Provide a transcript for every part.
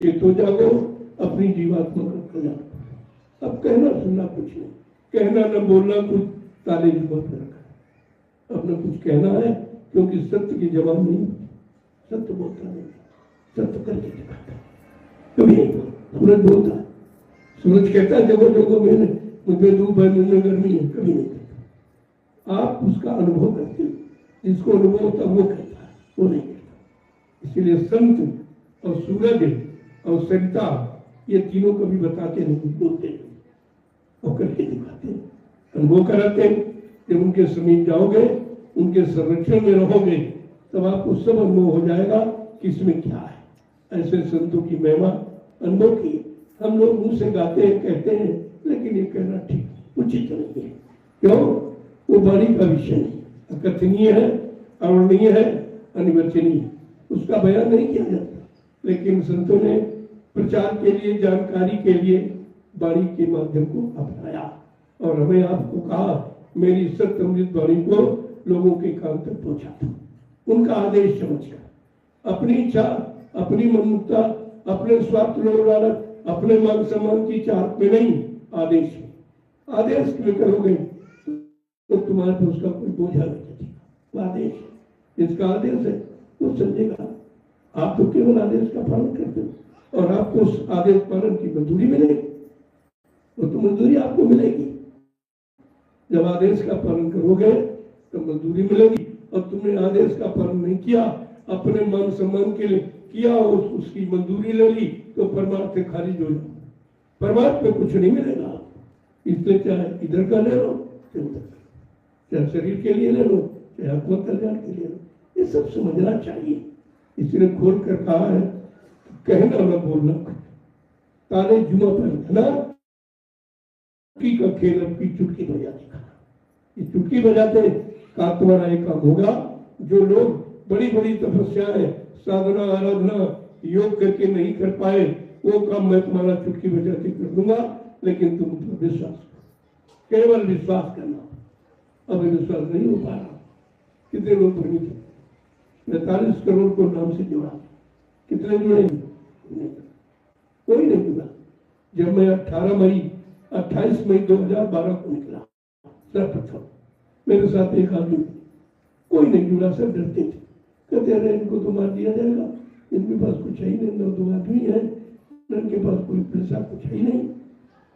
चेत हो जाओ, अपनी जीवात्मा का कल्याण। अब कहना सुनना कुछ नहीं, कहना न बोलना कुछ ताले जुबान पे रखा। अब न कुछ कहना है, क्योंकि सत्य की जवाब नहीं, सत्य बोलता नहीं, सत्य करके दिखाता। कभी नहीं बोलता, सूरज बोलता है, सूरज कहता है जगो जगो मैंने मुझे धूप है, मुझे गर्मी है, कभी नहीं कहता। आप उसका अनुभव करते हो, जिसको अनुभव होता वो कहता है, वो नहीं कहता। इसीलिए संत और सूरज और सरिता ये तीनों कभी बताते नहीं, बोलते नहीं और करके दिखाते, अनुभव कराते। जब उनके समीप जाओगे, उनके संरक्षण में रहोगे, तब आपको सब अनुभव हो जाएगा कि इसमें क्या है। ऐसे संतों की महिमा अनुभव की हम लोग मुंह से गाते हैं, कहते हैं, लेकिन ये कहना ठीक उचित नहीं है। क्यों? वो वाणी का विषय नहीं, अकथनीय है, अवर्णनीय है, अनिवर्चनीय, उसका बयान नहीं किया जाता। लेकिन संतों ने प्रचार के लिए, जानकारी के लिए वाणी के माध्यम को अपनाया और हमें आपको कहा मेरी सत्य अमृत वाणी को लोगों के कान तक पहुंचा दो। उनका आदेश समझकर, अपनी इच्छा, अपनी ममता, अपने स्वार्थ लालच, अपने मान सम्मान की चाहत में नहीं, आदेश है। आदेश क्यों करोगे तो तुम्हारे पर उसका कोई बोझा नहीं बचेगा। वो आदेश है, जिसका आदेश है वो समझेगा। आप तो केवल आदेश का पालन करते हो और आपको उस आदेश पालन की मंजूरी मिलेगी, वो तो मंजूरी आपको मिलेगी। जब आदेश का पालन करोगे तो मंजूरी मिलेगी, और तुमने आदेश का पालन नहीं किया, अपने मान सम्मान के लिए किया और उसकी मंजूरी ले ली, तो परमार्थ से खारिज हो जाओ, परमार्थ में कुछ नहीं मिलेगा। इसलिए चाहे इधर का ले लो, चाहे शरीर के लिए ले लो, चाहे आत्मा कल्याण के लिए लो, ये सब समझना चाहिए। इसलिए खोल कर कहा है, कहना न बोलना, ताले जुमा पर रखना, चुटकी का खेल की चुटकी बजा दिखाना। ये चुटकी बजाते का तुम्हारा एक काम होगा। जो लोग बड़ी बड़ी तपस्याएं, साधना, आराधना, योग करके नहीं कर पाए, वो काम मैं तुम्हारा चुटकी बजाते कर दूंगा। लेकिन तुम तो विश्वास करो, केवल विश्वास करना। अब विश्वास नहीं हो पा रहा। कितने लोग भ्रमित हैं, 45 करोड़ को नाम से जोड़ा, कितने जुड़े? कोई नहीं जुड़ा। जब मैं 28 मई 2012 को निकला सर्वप्रथम, मेरे साथ एक आदमी, कोई नहीं जुड़ा, सब डरते थे, कहते रहे इनको तो मार दिया जाएगा, इनके पास कुछ है ही नहीं, 2 आदमी है, इनके पास कोई पैसा कुछ है ही नहीं।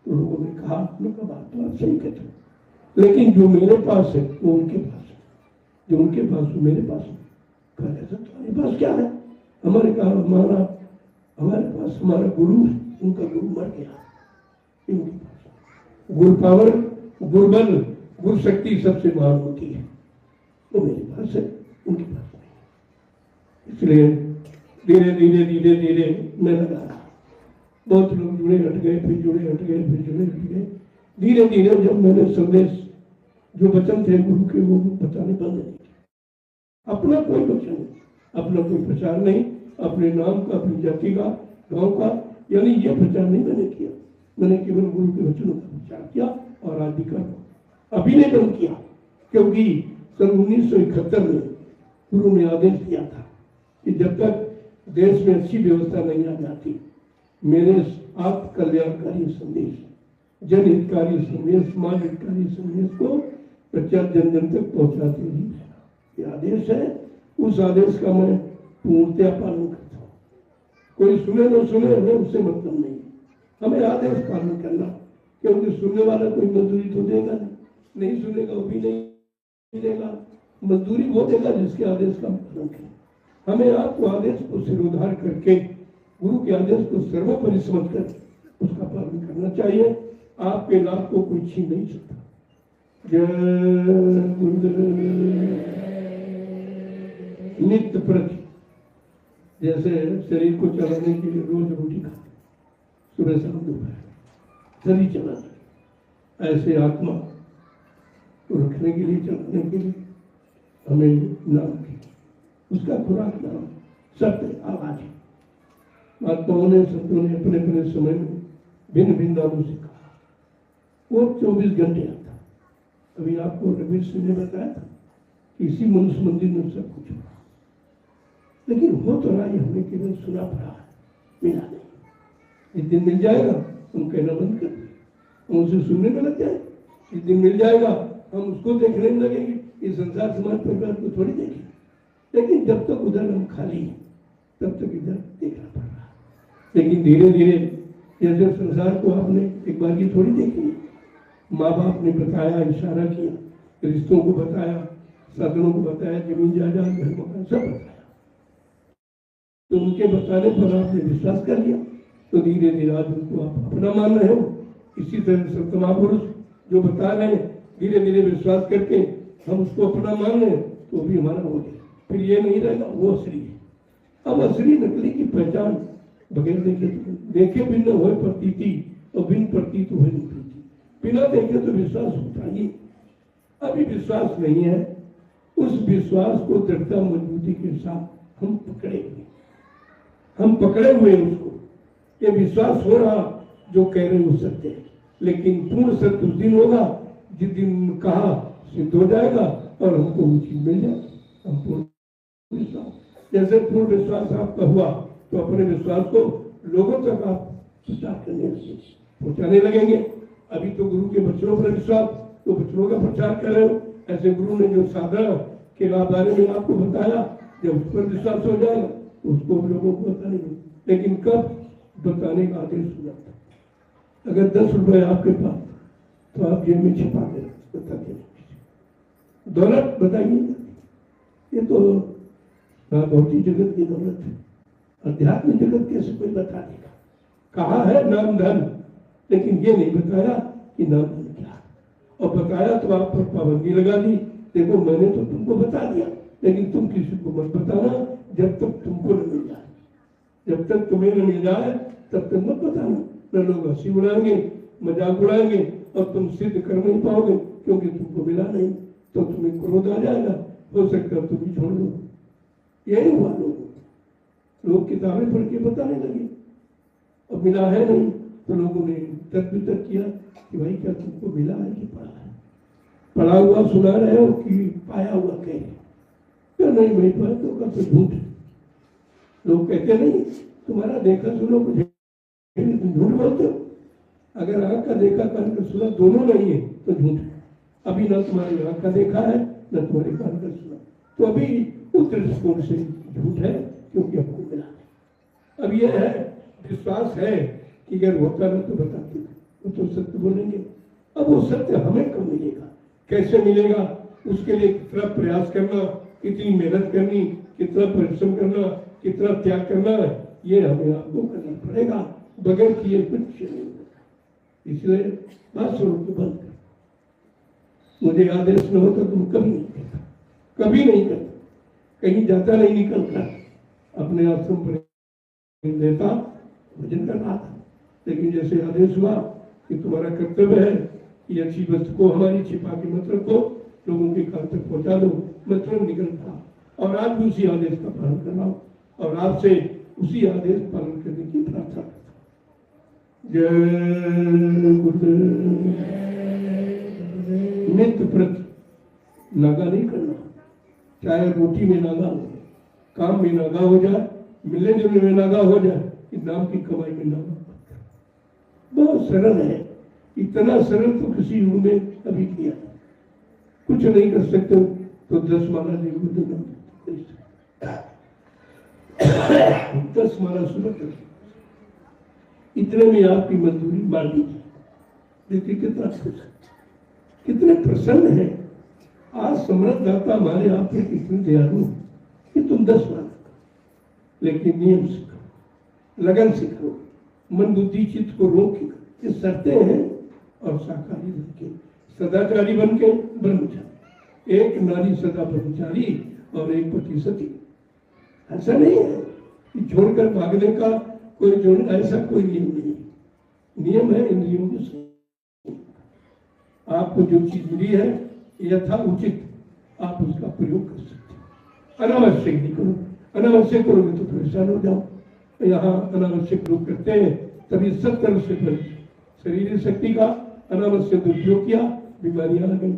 तो लोगों ने कहा, उनका बात तो आप सही कहते हो, लेकिन जो मेरे पास है वो उनके पास है, जो उनके पास वो मेरे पास है। कहा ऐसा तुम्हारे पास क्या है? हमारे कहा हमारे पास हमारा गुरु है, उनका गुरु मर गया, इनके पास गुरु पावर, गुरुबल, गुरु शक्ति सबसे महान होती है, वो मेरे पास है, उनके पास नहीं। इसलिए धीरे धीरे धीरे धीरे मैं लगा रहा। बहुत लोग जुड़े हट गए, फिर जुड़े हट गए, फिर जुड़े हट गए। धीरे धीरे जब मैंने संदेश जो वचन थे गुरु के वो बताने बंद नहीं, अपना कोई वचन नहीं, अपना कोई प्रचार नहीं, अपने नाम का, अपनी जाति का, गांव का, यानी ये प्रचार नहीं मैंने किया। मैंने केवल गुरु के वचनों का प्रचार किया और आज भी कर अभी नहीं बंद किया, क्योंकि सन 1971 में गुरु ने आदेश दिया था कि जब तक देश में अच्छी व्यवस्था नहीं आ जाती, मेरे आप कल्याणकारी संदेश, जनहितकारी संदेश, समाज हितकारी संदेश को प्रचार जन जन तक पहुंचाते ही रहना, ये आदेश है। उस आदेश का मैं पूर्णतया पालन करता हूँ। कोई सुने न सुने हमें उससे मतलब नहीं, हमें आदेश पालन करना, क्योंकि सुनने वाला कोई मजदूरी तो देगा नहीं सुनेगा वो भी नहीं देगा, मजदूरी वो देगा जिसके आदेश का पालन करे। हमें आपको आदेश को सिरोधार करके गुरु के आदेश को सर्वोपरि समझकर उसका पालन करना चाहिए। आपके लाभ को कोई छीन नहीं सकता। जय गुरुदेव। नित्य प्रति जैसे शरीर को चलाने के लिए रोज रोटी खाते, सुबह शाम दोपहर शरीर चलाना, ऐसे आत्मा को रखने के लिए, चलाने के लिए हमें नाम की, उसका खुराक नाम सत्य आवाज है। महात्माओं ने, संतों ने अपने अपने समय में भिन्न भिन्न नामों से कहा। वो 24 घंटे आता। अभी आपको रवीश सिंह ने बताया था कि इसी मनुष्य मंदिर में सब कुछ हुआ, लेकिन हो तो रहा है, हमने केवल सुना पड़ा है, मिला नहीं। जिस दिन मिल जाएगा हम कहना बंद कर दें, हम उसे सुनने में लग जाए। जिस दिन मिल जाएगा हम उसको देखने में लगेंगे, इस संसार समाज परिवार को थोड़ी देखेंगे। लेकिन जब तक उधर हम खाली हैं तब तक इधर देखना पड़ रहा है। लेकिन धीरे धीरे जैसे संसार को आपने एक बार की थोड़ी देखी, माँ बाप ने बताया, इशारा किया, रिश्तों को बताया, साधनों को बताया, जमीन जायदाद घर मकान सब बताया, तो उनके बताने पर आपने विश्वास कर लिया, तो धीरे धीरे आज उनको आप अपना मान रहे हो। इसी तरह संत महापुरुष जो बता रहे हैं, धीरे धीरे विश्वास करके हम उसको अपना मान रहे हैं, तो भी हमारा हो गया। फिर ये नहीं रहेगा वो असली है। अब असली नकली की पहचान बगैर देखे भिन्न हो प्रतीति और बिन प्रतीत हो नहीं प्रीति। बिना देखे तो विश्वास होता ही, अभी विश्वास नहीं है। उस विश्वास को दृढ़ता मजबूती के साथ हम पकड़े हुए उसको। ये विश्वास हो रहा जो कह रहे हो सत्य है, लेकिन पूर्ण सत्य उस दिन होगा जिस दिन कहा सिद्ध हो जाएगा और हमको वो चीज मिल जाएगी। हम पूर्ण विश्वास, जैसे पूर्ण विश्वास आपका हुआ तो अपने विश्वास को लोगों तक आप प्रचार करने लगे, पहुंचाने लगेंगे। अभी तो गुरु के वचनों पर विश्वास, तो वचनों का प्रचार कर रहे हो। ऐसे गुरु ने जो साधना के बारे में आपको बताया, जब उस पर विश्वास हो जाएगा तो उसको लोगों को बताएंगे। लेकिन कब बताने का आदेश हुआ? अगर 10 रुपए आपके पास तो आप जेब में छिपा के बताते नहीं। दौलत बताइए, ये तो भौतिक जगत की दौलत है। अध्यात्म जगत कैसे कोई बता देगा? कहा है नाम धन, लेकिन ये नहीं बताया कि नाम धन क्या है। और बताया तो आप पर पाबंदी लगा दी, देखो मैंने तो तुमको बता दिया, लेकिन तुम किसी को मत बताना जब तक तुमको न मिल जाए। जब तक तुम्हें न मिल जाए तब तक मत बताना, न लोग हंसी उड़ाएंगे, मजाक उड़ाएंगे और तुम सिद्ध कर नहीं पाओगे, क्योंकि तुमको मिला नहीं। तो तुम्हें क्रोध आ जाएगा, हो सकता है तुम भी छोड़ दो। यही हुआ लोग किताबें पढ़ के बताने लगे, अब मिला है नहीं, तो लोगों ने तर्क वितर्क किया कि भाई क्या तुमको मिला है कि पढ़ा है? पढ़ा हुआ सुना रहे हो कि पाया हुआ कह रहे? क्या नहीं भाई पाया तो का तो झूठ। लोग कहते नहीं तुम्हारा देखा सुनो कुछ झूठ बोलते हो। अगर आंख का देखा कान का सुना दोनों नहीं है तो झूठ है। अभी ना तुम्हारी आंख का देखा है न तुम्हारे कान का सुना, तो अभी उस दृष्टिकोण से झूठ है, क्योंकि हमको मिला है। अब यह है विश्वास है कि अगर होता ना तो बताते, वो तो सत्य बोलेंगे। अब वो सत्य हमें कब मिलेगा, कैसे मिलेगा, उसके लिए कितना प्रयास करना, कितनी मेहनत करनी, कितना परिश्रम करना, कितना त्याग करना है, ये हमें आपको करना पड़ेगा। बगैर किए कुछ नहीं होगा। इसलिए बात सुनो तो बंद कर। मुझे आदेश न होता तुम कभी नहीं करता, कभी नहीं करता, कहीं जाता नहीं निकल कर अपने आश्रम पर देता भजन कर रहा था। लेकिन जैसे आदेश हुआ कि तुम्हारा कर्तव्य है कि अच्छी वस्तु को हमारी छिपा के मत रखो, लोगों के कान तक पहुंचा दो, मतलब निकल पड़ा। और आज भी उसी आदेश का पालन कर रहा हूं और आपसे उसी आदेश पालन करने की प्रार्थना करता हूं। जय गुरुदेव। नित्य प्रति नागा नहीं करना, चाहे रोटी में नागा हो, काम में नागा हो जाए, मिलने जुलने में नागा हो जाए, नाम की कमाई में नागा। बहुत सरल है, इतना सरल तो किसी युग में अभी किया। कुछ नहीं कर सकते तो 10 माला नहीं बोलते, 10 माला सुबह कर, इतने में आपकी मजदूरी मार लीजिए। देखिए कितना खुश, कितने प्रसन्न है। आज समृद्धदाता हमारे आप पे कितने दयालु कि तुम 10 माला, लेकिन नियम से करो, लगन से करो, मन बुद्धि चित्त को रोक के करो। ये शर्तें हैं। और शाकाहारी बन के, सदाचारी बन के ब्रह्मचारी, एक नारी सदा ब्रह्मचारी और एक पति सती। ऐसा नहीं है कि छोड़कर भागने का कोई जोड़, ऐसा कोई नियम नहीं। नियम है इंद्रियों के साथ। आपको जो चीज मिली है यथा उचित आप उसका प्रयोग कर सकते हैं। अनावश्यक नहीं करो, अनावश्यक करोगे तो परेशान हो जाओ। यहाँ अनावश्यक लोग करते हैं, तभी सब तरह से शरीर शक्ति का अनावश्यक दुरुपयोग किया, बीमारियां आ गई,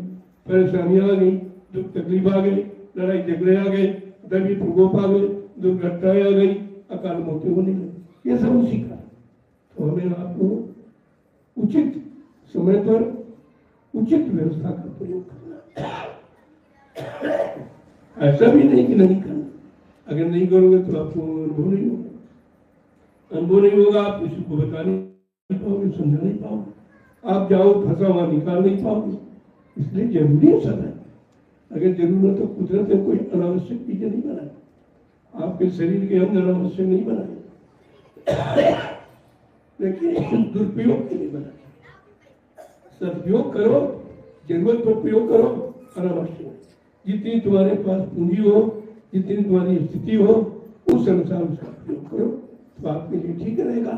परेशानियां आ गई, दुख तकलीफ आ गई, लड़ाई झगड़े आ गए, दैवी प्रकोप आ गए, दुर्घटनाएं आ गई, अकाल मौतें होने लगी। ये सब उसी का। तो हमें आपको उचित समय पर उचित व्यवस्था का प्रयोग करना। ऐसा भी नहीं कि नहीं करना, अगर नहीं करोगे तो आपको अनुभव नहीं होगा। अनुभव नहीं होगा, आप किसी को बता नहीं पाओगे, समझा नहीं पाओगे, आप जाओ फंसा हुआ निकाल नहीं पाओगे। इसलिए जरूरी है समय। अगर जरूरत तो कुदरत ने कोई अनावश्यक चीजें नहीं बनाई, आपके शरीर के अंदर अनावश्यक नहीं बनाए, लेकिन दुरुपयोग के लिए बनाए। सदुपयोग करो, जरूरत पर प्रयोग करो, अनावश्यक। जितनी तुम्हारे पास पूंजी हो, जितनी तुम्हारी स्थिति हो, उस अनुसार उसका प्रयोग करो तो आपके लिए ठीक रहेगा।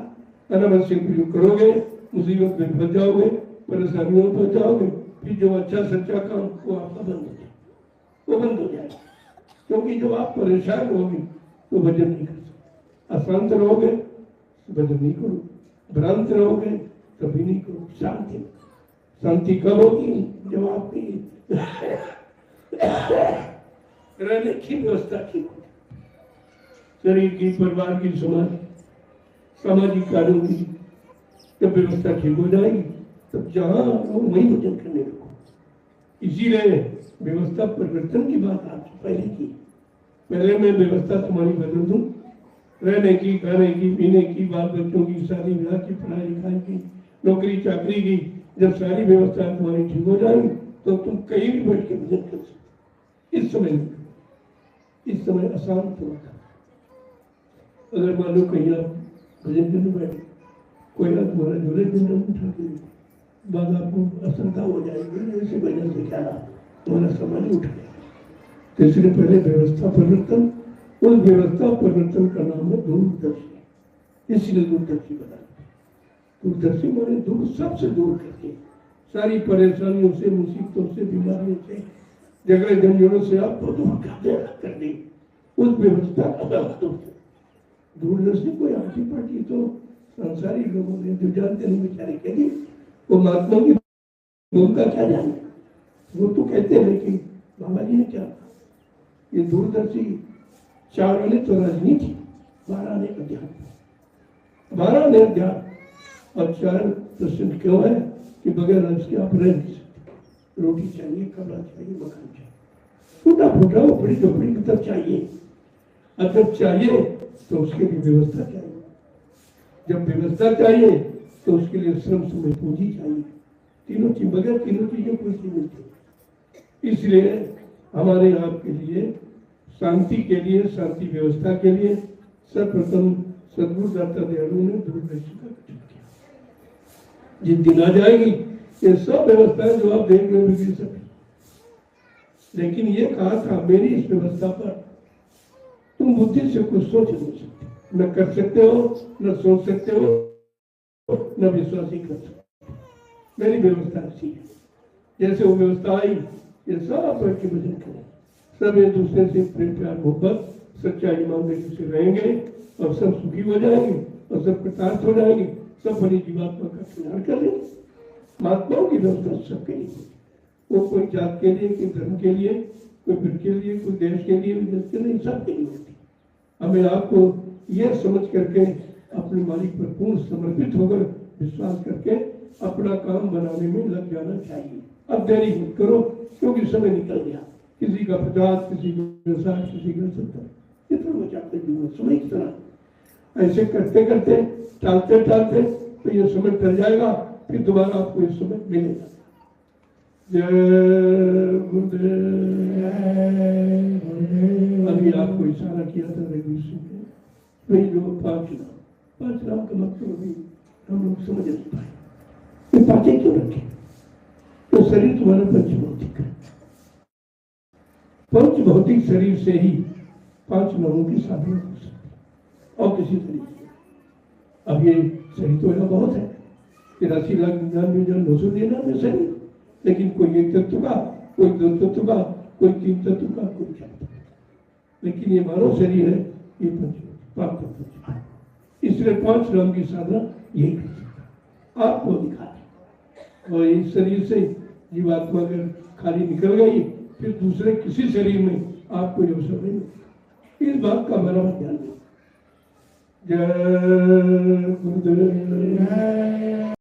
अनावश्यक प्रयोग करोगे, मुसीबत में फंस जाओगे, परेशानियों में फंस जाओगे, फिर जो अच्छा सच्चा काम वो आपका बंद हो जाए, वो बंद हो जाएगा। क्योंकि जब आप परेशान होगे तो भजन नहीं कर सकते, अशांत रहोगे भजन नहीं करो, भ्रांत रहोगे कभी नहीं करो। शांति, शांति कब होगी? जब आपकी रहने की व्यवस्था ठीक हो, शरीर की, परिवार की, सामाजिक कार्यों की जब व्यवस्था ठीक हो जाएगी, तब जहां वही भजन करने लगो। इसीलिए व्यवस्था परिवर्तन की बात आपसे पहले की। पहले मैं व्यवस्था तुम्हारी बदल दूं, रहने की, खाने की, पीने की, बाल बच्चों की, शादी ब्याह की, पढ़ाई लिखाई की, नौकरी चाकरी की, जब सारी व्यवस्था तुम्हारी ठीक हो जाएगी तो तुम कहीं भी बैठ के भजन कर सकते। इस समय नहीं, इस समय अशांत होगा। अगर मान लो कहीं आप भजन करने बैठे, कोई ना तुम्हारा झोले झुंझन उठा के बाद आपको अशंका हो जाएगी, ऐसे भजन से क्या लाभ, तुम्हारा समय नहीं उठाएगा। तो इसलिए पहले व्यवस्था परिवर्तन, उस व्यवस्था परिवर्तन का नाम है दूरदर्शी। इसलिए दूरदर्शी बना। दूरदर्शी माने दूर, सबसे दूर करके, सारी परेशानियों से, मुसीबतों से, बीमारियों से, झगड़े झंझटों से आपको दूर कर दी। उस व्यवस्था का दूरदर्शी कोई आंटी पार्टी तो संसारी लोगों ने जो जानते नहीं बेचारे के लिए, वो महात्मा की भूमिका क्या जाने, वो तो कहते हैं कि बाबा जी ने क्या कहा। ये दूरदर्शी 4 आने तो राजनीति, 12 आने अध्यात्म, 12 आने अध्यात्म और 4% क्यों है कि बगैर रस के आप रह नहीं सकते। रोटी चाहिए, कपड़ा चाहिए, मकान चाहिए, टूटा फूटा उपड़ी झोपड़ी मतलब चाहिए। अगर चाहिए तो उसके लिए व्यवस्था चाहिए, जब व्यवस्था चाहिए तो उसके लिए श्रम, समय, पूंजी चाहिए। तीनों चीज, बगैर तीनों चीजें कोई चीज मिलती। इसलिए हमारे आपके लिए शांति के लिए, शांति व्यवस्था के लिए सर्वप्रथम सद्गुरु दाता दयालु ने दूरदर्शी का गठन किया। जिस दिन आ जाएगी ये सब व्यवस्थाएं जो आप देख रहे हो बिगड़ सके, लेकिन ये कहा था मेरी इस व्यवस्था पर तुम बुद्धि से कुछ सोच नहीं सकते, न कर सकते हो, न सोच सकते हो, न विश्वास ही कर सकते। मेरी व्यवस्था अच्छी है। जैसे वो व्यवस्था आई, ये सब बैठ के भजन करें, सब एक दूसरे से प्रेम प्यार मोहब्बत सच्चा ईमानदारी से रहेंगे और सब सुखी हो जाएंगे और सब कृतार्थ हो जाएंगे, सब बड़ी जीवात्मा का कल्याण करेंगे। महात्माओं की व्यवस्था सबके लिए, वो कोई जात के लिए, कोई धर्म के लिए, कोई फिर के लिए, कोई देश के लिए, विदेश के लिए, सबके लिए होती। हमें आपको यह समझ करके अपने मालिक पर पूर्ण समर्पित होकर विश्वास करके अपना काम बनाने में लग जाना चाहिए। अब देरी मत करो, क्योंकि समय निकल गया। किसी का 50, किसी का 60, किसी का 70, इतना बचाते जीवन समय की तरह ऐसे करते करते टालते टालते तो ये समय टल जाएगा, फिर दोबारा आपको इस समय मिलेगा। जय गुरुदेव। अभी आपको इशारा किया था रघुवीर सिंह ने, वही जो 5 नाम का मतलब अभी हम लोग समझ नहीं पाए। ये 5 क्यों रखे? तो शरीर तुम्हारा पंचभौतिक है, पंचभौतिक शरीर से ही 5 नामों की साधना हो सकती और किसी तरीके से। अब ये शरीर तो ऐसा बहुत है, 83,99,999 शरीर, लेकिन कोई 1 तत्व का, कोई 2 तत्व का, कोई 3 तत्व का, कोई 4 तत्व का, लेकिन ये मानव शरीर है, ये 5 तत्व। इसलिए 5 नाम की साधना यही कर सकता, आपको दिखाते। और इस शरीर से जीवात्मा अगर खाली निकल गई, फिर दूसरे किसी शरीर में आपको अवसर नहीं मिलेगा। इस बात का बराबर ध्यान दें। जय गुरुदेव।